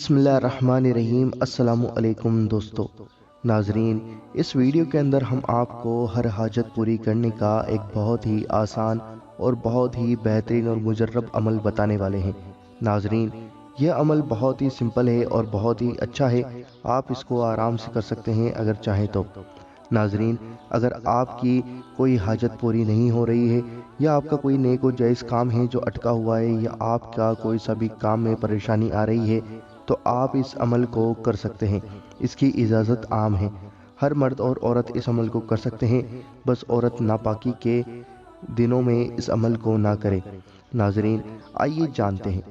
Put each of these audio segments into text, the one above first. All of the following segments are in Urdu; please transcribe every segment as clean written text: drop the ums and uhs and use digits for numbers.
بسم اللہ الرحمن الرحیم۔ السلام علیکم دوستو ناظرین، اس ویڈیو کے اندر ہم آپ کو ہر حاجت پوری کرنے کا ایک بہت ہی آسان اور بہت ہی بہترین اور مجرب عمل بتانے والے ہیں۔ ناظرین، یہ عمل بہت ہی سمپل ہے اور بہت ہی اچھا ہے، آپ اس کو آرام سے کر سکتے ہیں اگر چاہیں تو۔ ناظرین، اگر آپ کی کوئی حاجت پوری نہیں ہو رہی ہے یا آپ کا کوئی نیک و جائز کام ہے جو اٹکا ہوا ہے یا آپ کا کوئی سا بھی کام میں پریشانی آ رہی ہے تو آپ اس عمل کو کر سکتے ہیں۔ اس کی اجازت عام ہے، ہر مرد اور عورت اس عمل کو کر سکتے ہیں، بس عورت ناپاکی کے دنوں میں اس عمل کو نہ کرے۔ ناظرین، آئیے جانتے ہیں۔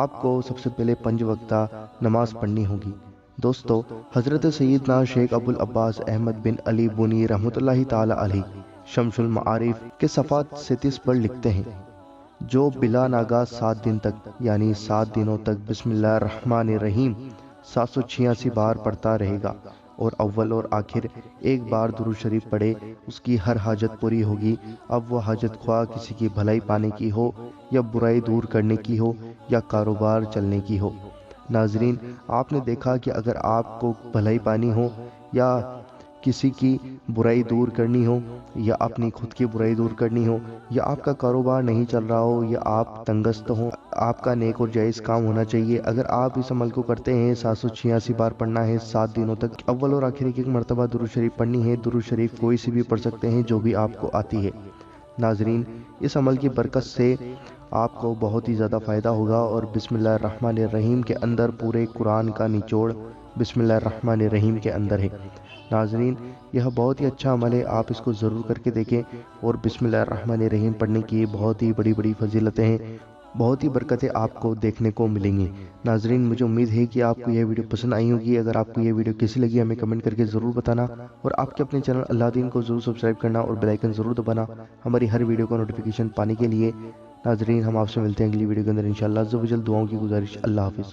آپ کو سب سے پہلے 5 وقتہ نماز پڑھنی ہوگی۔ دوستو، حضرت سیدنا شیخ ابو العباس احمد بن علی بونی رحمۃ اللہ تعالی علیہ شمس المعارف کے صفحات 37 پر لکھتے ہیں، جو بلا ناگا 7 دن تک یعنی 7 دنوں تک بسم اللہ الرحمن الرحیم 786 بار پڑھتا رہے گا اور اول اور آخر ایک بار درود شریف پڑھے، اس کی ہر حاجت پوری ہوگی۔ اب وہ حاجت خواہ کسی کی بھلائی پانے کی ہو یا برائی دور کرنے کی ہو یا کاروبار چلنے کی ہو۔ ناظرین، آپ نے دیکھا کہ اگر آپ کو بھلائی پانی ہو یا کسی کی برائی دور کرنی ہو یا اپنی خود کی برائی دور کرنی ہو یا آپ کا کاروبار نہیں چل رہا ہو یا آپ تنگست ہو، آپ کا نیک اور جائز کام ہونا چاہیے، اگر آپ اس عمل کو کرتے ہیں 786 بار پڑھنا ہے 7 دنوں تک، اول اور آخر ایک مرتبہ درود شریف پڑھنی ہے۔ درود شریف کوئی سی بھی پڑھ سکتے ہیں جو بھی آپ کو آتی ہے۔ ناظرین، اس عمل کی برکت سے آپ کو بہت ہی زیادہ فائدہ ہوگا اور بسم اللہ الرحمن الرحیم کے اندر پورے قرآن کا نچوڑ بسم اللہ الرحمن الرحیم کے اندر ہے۔ ناظرین، یہ بہت ہی اچھا عمل ہے، آپ اس کو ضرور کر کے دیکھیں اور بسم اللہ الرحمن الرحیم پڑھنے کی بہت ہی بڑی بڑی فضیلتیں ہیں، بہت ہی برکتیں آپ کو دیکھنے کو ملیں گی۔ ناظرین، مجھے امید ہے کہ آپ کو یہ ویڈیو پسند آئی ہوگی۔ اگر آپ کو یہ ویڈیو کیسی لگی ہمیں کمنٹ کر کے ضرور بتانا اور آپ کے اپنے چینل اللہ دین کو ضرور سبسکرائب کرنا اور بیل آئیکن ضرور دبانا ہماری ہر ویڈیو کا نوٹیفیکیشن پانے کے لیے۔ ناظرین، ہم آپ سے ملتے ہیں اگلی ویڈیو کے اندر انشاءاللہ عز و جل۔ دعاؤں کی گزارش، اللہ حافظ۔